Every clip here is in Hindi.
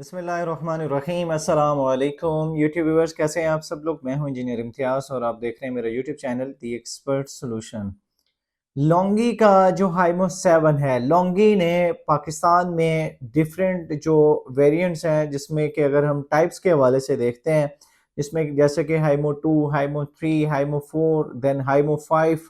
बिस्मिल्लाहिर्रहमानिर्रहीम अस्सलाम वालेकुम यूट्यूब व्यूअर्स, कैसे हैं आप सब लोग। मैं हूं इंजीनियर इम्तियाज और आप देख रहे हैं मेरा यूट्यूब चैनल दी एक्सपर्ट सॉल्यूशन। लॉन्गी का जो हाइमो 7 है, लॉन्गी ने पाकिस्तान में डिफरेंट जो वेरिएंट्स हैं, जिसमें कि अगर हम टाइप्स के हवाले से देखते हैं, जिसमें जैसे कि हाइमो 2, हाइमो 3, हाइमो 4, देन हाइमो 5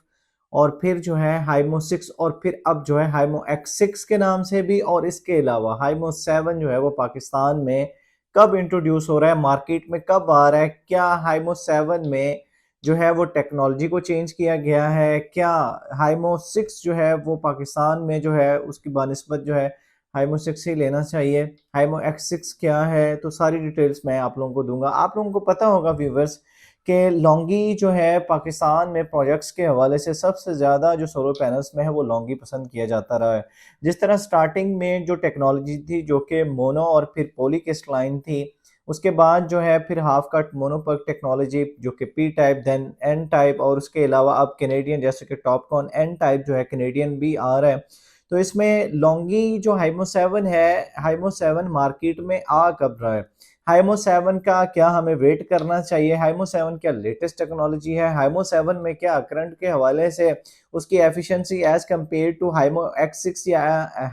और फिर जो है हाइमो 6 और फिर अब जो है हाइमो X6 के नाम से भी। और इसके अलावा हाइमो 7 जो है वो पाकिस्तान में कब इंट्रोड्यूस हो रहा है, मार्केट में कब आ रहा है, क्या हाइमो 7 में जो है वो टेक्नोलॉजी को चेंज किया गया है, क्या हाइमो 6 जो है वो पाकिस्तान में जो है उसकी बानिस्बत जो है हाइमो 6 ही लेना चाहिए, हाइमो X6 क्या है, तो सारी डिटेल्स मैं आप लोगों को दूंगा। आप लोगों को पता होगा व्यूवर्स कि लॉन्गी जो है पाकिस्तान में प्रोजेक्ट्स के हवाले से सबसे ज़्यादा जो सोलर पैनल्स में है वो लॉन्गी पसंद किया जाता रहा है। जिस तरह स्टार्टिंग में जो टेक्नोलॉजी थी जो कि मोनो और फिर पॉलीक्रिस्टलाइन थी, उसके बाद जो है फिर हाफ कट मोनोपर्क टेक्नोलॉजी जो कि P type, then N type, और उसके अलावा अब कैनेडियन जैसे कि टॉपकॉन एन टाइप जो है कैनेडियन भी आ रहा है। तो इसमें लॉन्गी जो हाइमो 7 है, हाइमो 7 मार्केट में आ कब रहा है, हाइमो 7 का क्या हमें वेट करना चाहिए, हाइमो 7 क्या लेटेस्ट टेक्नोलॉजी है, हाइमो 7 में क्या करंट के हवाले से उसकी efficiency as compare to Haimo X6 या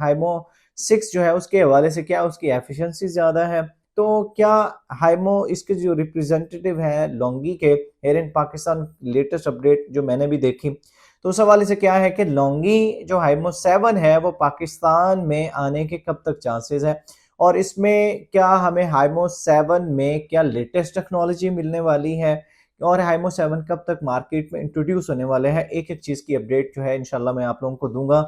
हाइमो 6 जो है उसके हवाले से क्या उसकी एफिशिएंसी ज़्यादा है। तो क्या हाइमो इसके जो रिप्रेजेंटेटिव हैं लॉन्गी के here in Pakistan latest update जो मैंने भी देखी, तो उस हवाले से क्या है कि लॉन्गी जो हाइमो 7 है वो पाकिस्तान में आने के कब तक चांसेस है, और इसमें क्या हमें हाइमो 7 में क्या लेटेस्ट टेक्नोलॉजी मिलने वाली है, और हाइमो 7 कब तक मार्केट में इंट्रोड्यूस होने वाले हैं। एक एक चीज़ की अपडेट जो है इंशाल्लाह मैं आप लोगों को दूंगा।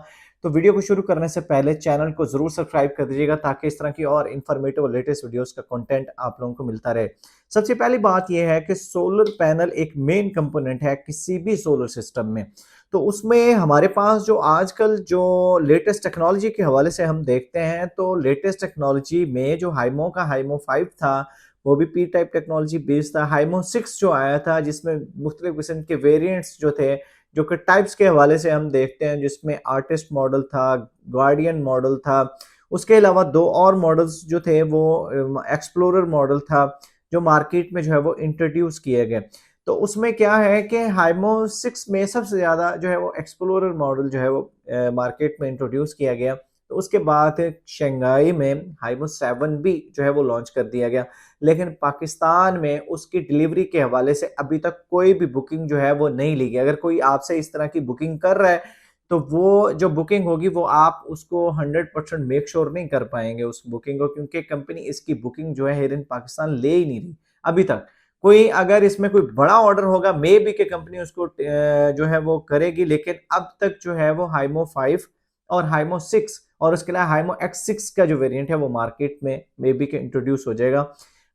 तो वीडियो को शुरू करने से पहले चैनल को जरूर सब्सक्राइब कर दीजिएगा ताकि इस तरह की और इन्फॉर्मेटिव और लेटेस्ट वीडियोस का कंटेंट आप लोगों को मिलता रहे। सबसे पहली बात यह है कि सोलर पैनल एक मेन कंपोनेंट है किसी भी सोलर सिस्टम में। तो उसमें हमारे पास जो आजकल जो लेटेस्ट टेक्नोलॉजी के हवाले से हम देखते हैं, तो लेटेस्ट टेक्नोलॉजी में जो हाइमो का हाइमो 5 था वो भी पी टाइप टेक्नोलॉजी बेस्ड था। हाइमो 6 जो आया था जिसमें मुख्तलिफ किस्म के वेरिएंट्स जो थे, जो कि टाइप्स के हवाले से हम देखते हैं, जिसमें आर्टिस्ट मॉडल था, गार्डियन मॉडल था, उसके अलावा दो और मॉडल्स जो थे वो एक्सप्लोरर मॉडल था जो मार्केट में जो है वो इंट्रोड्यूस किए गए। तो उसमें क्या है कि हाइमो 6 में सबसे ज़्यादा जो है वो एक्सप्लोरर मॉडल जो है वो मार्केट में इंट्रोड्यूस किया गया। तो उसके बाद शंघाई में हाइमो 7 भी जो है वो लॉन्च कर दिया गया, लेकिन पाकिस्तान में उसकी डिलीवरी के हवाले से अभी तक कोई भी बुकिंग जो है वो नहीं ली गई। अगर कोई आपसे इस तरह की बुकिंग कर रहा है तो वो जो बुकिंग होगी वो आप उसको 100% मेक श्योर नहीं कर पाएंगे उस बुकिंग को, क्योंकि कंपनी इसकी बुकिंग जो है हियर इन पाकिस्तान ले ही नहीं रही अभी तक। कोई अगर इसमें कोई बड़ा ऑर्डर होगा मे बी कि कंपनी उसको जो है वो करेगी, लेकिन अब तक जो है वो हाइमो 5 और हाइमो 6 और उसके अलावा हाइमो X6 का जो वेरिएंट है वो मार्केट में मे बी के इंट्रोड्यूस हो जाएगा।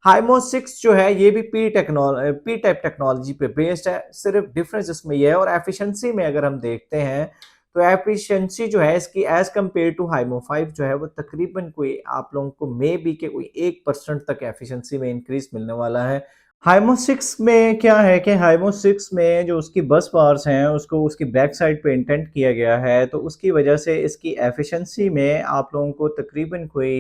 हाइमो 6 जो है ये भी पी टाइप टेक्नोलॉजी पे बेस्ड है, सिर्फ डिफरेंस इसमें यह है। और एफिशिएंसी में अगर हम देखते हैं तो एफिशिएंसी जो है इसकी एज कंपेयर टू हाइमो 5 जो है वो तकरीबन कोई आप लोगों को मे बी के कोई 1% तक एफिशिएंसी में इंक्रीज मिलने वाला है। हाइमो 6 में क्या है कि हाइमो 6 में जो उसकी बस बार्स हैं उसको उसकी बैक साइड पे इंटेंट किया गया है, तो उसकी वजह से इसकी एफिशिएंसी में आप लोगों को तकरीबन कोई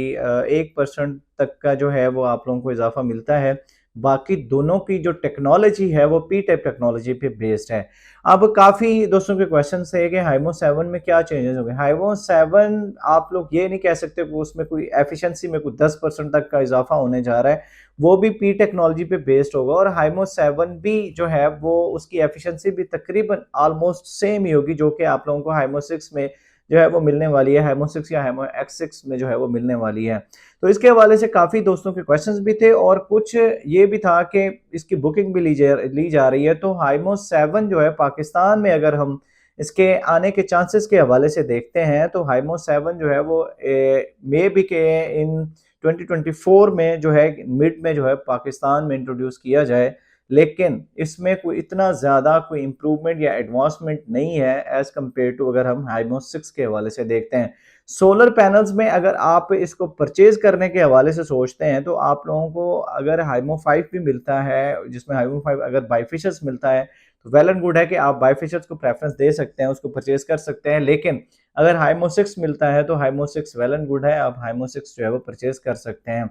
1% तक का जो है वो आप लोगों को इजाफा मिलता है। बाकी दोनों की जो टेक्नोलॉजी है वो पी टाइप टेक्नोलॉजी पे बेस्ड है। अब काफ़ी दोस्तों के क्वेश्चन है कि हाइमो 7 में क्या चेंजेस हो गए। हाइमो 7 आप लोग ये नहीं कह सकते कि उसमें कोई एफिशिएंसी में कोई 10% तक का इजाफा होने जा रहा है, वो भी पी टेक्नोलॉजी पे बेस्ड होगा। और हाइमो 7 भी जो है वो उसकी एफिशिएंसी भी तकरीबन ऑलमोस्ट सेम ही होगी जो कि आप लोगों को हाइमो 6 में जो है वो मिलने वाली है, हाइमो 6 या हाइमो X6 में जो है वो मिलने वाली है। तो इसके हवाले से काफ़ी दोस्तों के क्वेश्चंस भी थे और कुछ ये भी था कि इसकी बुकिंग भी ली जा रही है। तो हाइमो 7 जो है पाकिस्तान में अगर हम इसके आने के चांसेस के हवाले से देखते हैं तो हाइमो 7 जो है वो मे बी के इन 2024 में जो है मिड में जो है पाकिस्तान में इंट्रोड्यूस किया जाए, लेकिन इसमें कोई इतना ज़्यादा कोई इम्प्रूवमेंट या एडवांसमेंट नहीं है एज़ कम्पेयर टू अगर हम हाइमो 6 के हवाले से देखते हैं। सोलर पैनल्स में अगर आप इसको परचेज करने के हवाले से सोचते हैं तो आप लोगों को अगर हाइमो 5 भी मिलता है, जिसमें हाइमो 5 अगर बाईफिशर्स मिलता है तो वेल एंड गुड है कि आप बाईफिशर्स को प्रेफरेंस दे सकते हैं, उसको परचेज कर सकते हैं। लेकिन अगर हाइमो 6 मिलता है तो हाइमो 6 वेल एंड गुड है, आप हाइमो 6 जो है वो परचेज कर सकते हैं।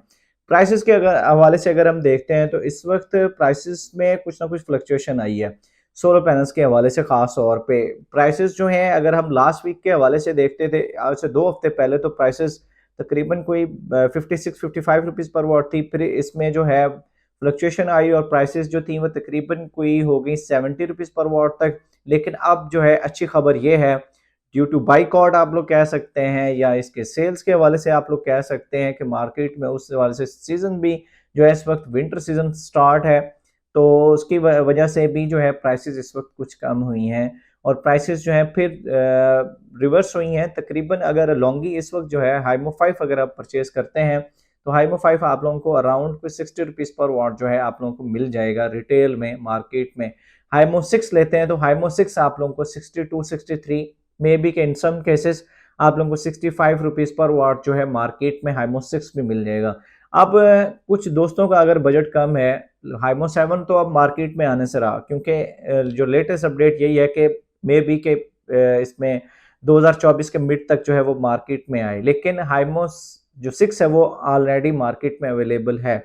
प्राइसेस के अगर हवाले से अगर हम देखते हैं तो इस वक्त प्राइसेस में कुछ ना कुछ फ्लक्चुएशन आई है सोलर पैनल्स के हवाले से। खास तौर पे प्राइसेस जो हैं, अगर हम लास्ट वीक के हवाले से देखते थे, आज से 2 हफ्ते पहले, तो प्राइसेस तकरीबन कोई 56-55 रुपीज़ पर वॉट थी। फिर इसमें जो है फ्लक्चुएशन आई और प्राइसेस जो थी वो तकरीबन कोई हो गई 70 रुपीज़ पर वॉट तक। लेकिन अब जो है अच्छी खबर ये है, ड्यू टू बाइकआउट आप लोग कह सकते हैं, या इसके सेल्स के हवाले से आप लोग कह सकते हैं कि मार्केट में उस हवाले से सीजन भी जो है इस वक्त विंटर सीजन स्टार्ट है, तो उसकी वजह से भी जो है प्राइसेस इस वक्त कुछ कम हुई हैं और प्राइसेस जो है फिर रिवर्स हुई हैं तकरीबन। अगर लॉन्गी इस वक्त जो है हाइमो 5 अगर आप परचेज करते हैं तो हाइमो 5 आप लोगों को अराउंड कोई 60 रुपीज़ पर वॉट जो है आप लोगों को मिल जाएगा रिटेल में, मार्केट में। हाइमो 6 लेते हैं तो हाइमो 6 आप लोगों को 62-63 मे बी के इन सम केसेस आप लोगों को 65 रुपीज़ पर वॉट जो है मार्केट में हाइमो 6 भी मिल जाएगा। अब कुछ दोस्तों का अगर बजट कम है, हाइमो 7 तो अब मार्केट में आने से रहा, क्योंकि जो लेटेस्ट अपडेट यही है कि मे बी के इसमें 2024 के मिड तक जो है वो मार्केट में आए, लेकिन हाइमो जो 6 है वो ऑलरेडी मार्केट में अवेलेबल है।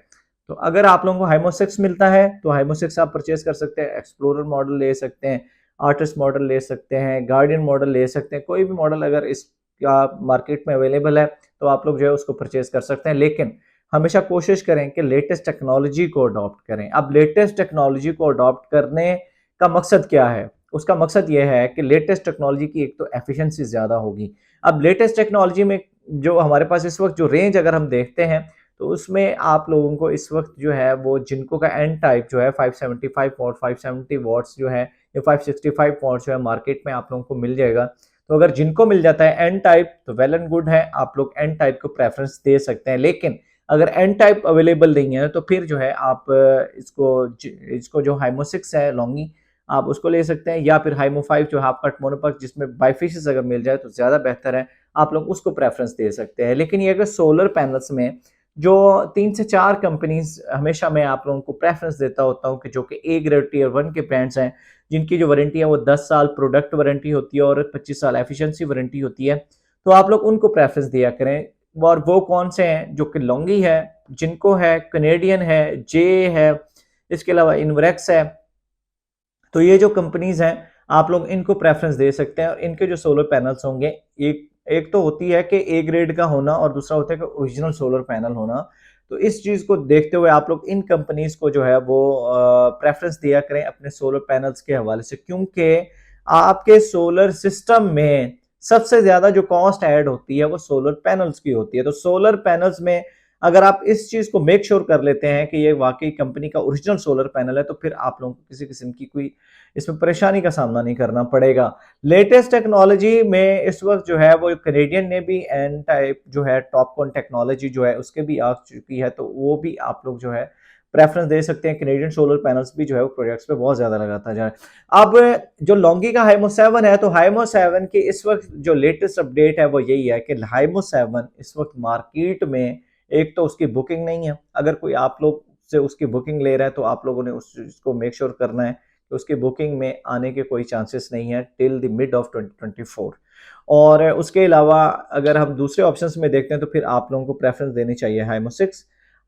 तो अगर आप लोगों को हाइमो 6 मिलता है तो हाइमो 6 आप परचेज कर सकते हैं, एक्सप्लोरर मॉडल ले सकते हैं, आर्टिस्ट मॉडल ले सकते हैं, गार्डियन मॉडल ले सकते हैं, कोई भी मॉडल अगर इसका मार्केट में अवेलेबल है तो आप लोग जो है उसको परचेज कर सकते हैं। लेकिन हमेशा कोशिश करें कि लेटेस्ट टेक्नोलॉजी को अडॉप्ट करें। अब लेटेस्ट टेक्नोलॉजी को अडॉप्ट करने का मकसद क्या है? उसका मकसद यह है कि लेटेस्ट टेक्नोलॉजी की एक तो एफिशिएंसी ज़्यादा होगी। अब लेटेस्ट टेक्नोलॉजी में जो हमारे पास इस वक्त जो रेंज अगर हम देखते हैं तो उसमें आप लोगों को इस वक्त जो है वो जिनको का एन टाइप जो है 575 वॉट 570 वॉट्स जो है या 565 वॉट्स जो है मार्केट में आप लोगों को मिल जाएगा। तो अगर जिनको मिल जाता है एन टाइप तो वेल एंड गुड है, आप लोग एन टाइप को प्रेफरेंस दे सकते हैं। लेकिन अगर एन टाइप अवेलेबल नहीं है तो फिर जो है आप इसको जो हाइमो 6 है लॉन्गी आप उसको ले सकते हैं, या फिर हाइमो 5 जो हाफ कट मोनोपक जिसमें बाइफेशियस अगर मिल जाए तो ज़्यादा बेहतर है, आप लोग उसको प्रेफरेंस दे सकते हैं। लेकिन ये अगर सोलर पैनल्स में जो 3 से 4 कंपनीज हमेशा मैं आप लोगों को प्रेफरेंस देता होता हूँ कि जो कि ए ग्रेड टीयर 1 के ब्रांड्स हैं, जिनकी जो वारंटी है वो 10 साल प्रोडक्ट वारंटी होती है और 25 साल एफिशिएंसी वारंटी होती है, तो आप लोग उनको प्रेफरेंस दिया करें। और वो कौन से हैं? जो कि लॉन्गी है, जिनको है, कनेडियन है, जे है, इसके अलावा इनवरेक्स है। तो ये जो कंपनीज हैं आप लोग इनको प्रेफरेंस दे सकते हैं और इनके जो सोलर पैनल्स होंगे, एक तो होती है कि ए ग्रेड का होना और दूसरा होता है कि ओरिजिनल सोलर पैनल होना। तो इस चीज को देखते हुए आप लोग इन कंपनीज को जो है वो प्रेफरेंस दिया करें अपने सोलर पैनल्स के हवाले से, क्योंकि आपके सोलर सिस्टम में सबसे ज्यादा जो कॉस्ट ऐड होती है वो सोलर पैनल्स की होती है। तो सोलर पैनल्स में अगर आप इस चीज को मेक श्योर कर लेते हैं कि ये वाकई कंपनी का ओरिजिनल सोलर पैनल है तो फिर आप लोगों को किसी किस्म की कोई इसमें परेशानी का सामना नहीं करना पड़ेगा। लेटेस्ट टेक्नोलॉजी में इस वक्त जो है वो कनेडियन ने भी एन टाइप जो है टॉपकॉन टेक्नोलॉजी जो है उसके भी आ चुकी है, तो वो भी आप लोग जो है प्रेफरेंस दे सकते हैं। कनेडियन सोलर पैनल्स भी जो है वो प्रोजेक्ट्स पे बहुत ज्यादा लगाता जाए। अब जो लॉन्गी का हाइमो 7 है, तो हाइमो 7 की इस वक्त जो लेटेस्ट अपडेट है वो यही है कि हाइमो 7 इस वक्त मार्केट में एक तो उसकी बुकिंग नहीं है। अगर कोई आप लोग से उसकी बुकिंग ले रहा है तो आप लोगों ने उस चीज को मेक श्योर करना है कि उसकी बुकिंग में आने के कोई चांसेस नहीं है टिल द मिड ऑफ 2024। और उसके अलावा अगर हम दूसरे ऑप्शंस में देखते हैं तो फिर आप लोगों को प्रेफरेंस देनी चाहिए हाइमो 6।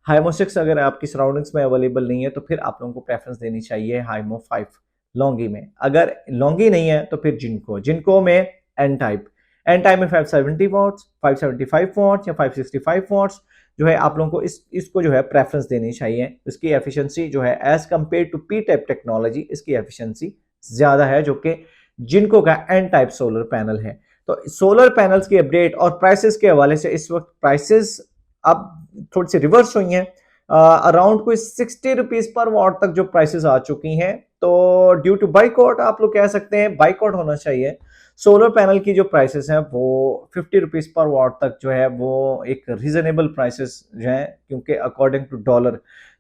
हाइमो 6 अगर आपकी सराउंडिंग्स में अवेलेबल नहीं है तो फिर आप लोगों को प्रेफरेंस देनी चाहिए हाइमो 5 लॉन्गी में। अगर लॉन्गी नहीं है तो फिर जिनको में एन टाइप में 570 वॉट्स 575 वॉट्स या 565 वॉट्स जो है आप लोगों को इसको जो है प्रेफरेंस देनी चाहिए। इसकी एफिशिएंसी जो है as compare to P type technology इसकी एफिशिएंसी ज्यादा है, जो कि जिनको का एन टाइप सोलर पैनल है। तो सोलर पैनल्स की अपडेट और प्राइसेस के हवाले से इस वक्त प्राइसेस अब थोड़ी सी रिवर्स हुई हैं, अराउंड कोई 60 रुपीज पर वॉट तक जो प्राइसेस आ चुकी हैं। तो ड्यू टू बाइकआउट आप लोग कह सकते हैं बाइकआउट होना चाहिए। सोलर पैनल की जो प्राइसेस हैं वो 50 रुपीज पर वॉट तक जो है वो एक रीजनेबल प्राइसेस जो है, क्योंकि अकॉर्डिंग टू डॉलर।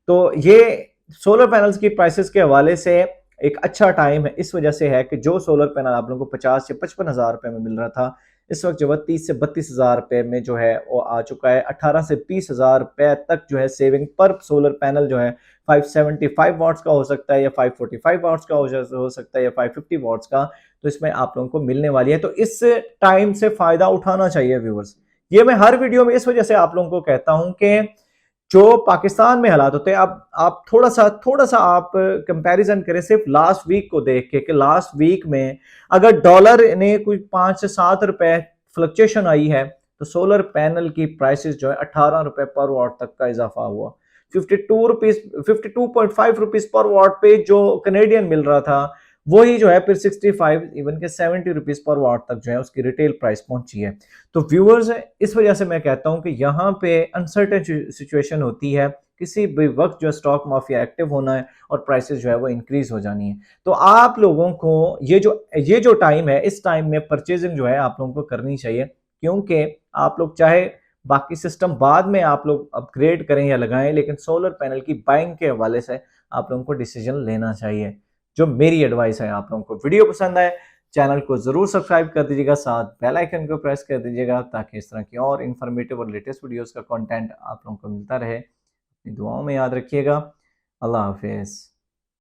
तो ये सोलर पैनल्स की प्राइसेस के हवाले से एक अच्छा टाइम है, इस वजह से है कि जो सोलर पैनल आप लोगों को 50 से 55 हजार रुपए में मिल रहा था, इस वक्त जो है 30 से 32 हजार रुपए में जो है वो आ चुका है। 18 से 20 हजार रुपए तक जो है सेविंग पर सोलर पैनल जो है 575 वॉट्स का हो सकता है या 545 वॉट्स का हो सकता है या 550 वॉट्स का, तो इसमें आप लोगों को मिलने वाली है। तो इस टाइम से फायदा उठाना चाहिए व्यूअर्स। ये मैं हर वीडियो में इस वजह से आप लोगों को कहता हूं कि जो पाकिस्तान में हालात होते हैं, अब आप थोड़ा सा आप कंपैरिजन करें सिर्फ लास्ट वीक को देख के कि लास्ट वीक में अगर डॉलर ने कोई 5 से 7 रुपए फ्लक्चुएशन आई है तो सोलर पैनल की प्राइसेस जो है 18 रुपए पर वाट तक का इजाफा हुआ। 52.5 रुपीज पर वाट पे जो कनेडियन मिल रहा था वही जो है फिर 65 इवन के 70 रुपीज पर वाट तक जो है उसकी रिटेल प्राइस पहुंची है। तो व्यूअर्स, इस वजह से मैं कहता हूं कि यहाँ पे अनसर्टेन सिचुएशन होती है, किसी भी वक्त जो स्टॉक माफिया एक्टिव होना है और प्राइसेस जो है वो इंक्रीज हो जानी है। तो आप लोगों को ये जो टाइम है, इस टाइम में परचेजिंग जो है आप लोगों को करनी चाहिए, क्योंकि आप लोग चाहे बाकी सिस्टम बाद में आप लोग अपग्रेड करें या लगाएं, लेकिन सोलर पैनल की बाइंग के हवाले से आप लोगों को डिसीजन लेना चाहिए। जो मेरी एडवाइस है आप लोगों को। वीडियो पसंद आए चैनल को जरूर सब्सक्राइब कर दीजिएगा, साथ बेल आइकन को प्रेस कर दीजिएगा ताकि इस तरह की और इन्फॉर्मेटिव और लेटेस्ट वीडियोस का कंटेंट आप लोगों को मिलता रहे। अपनी दुआओं में याद रखिएगा। अल्लाह हाफिज।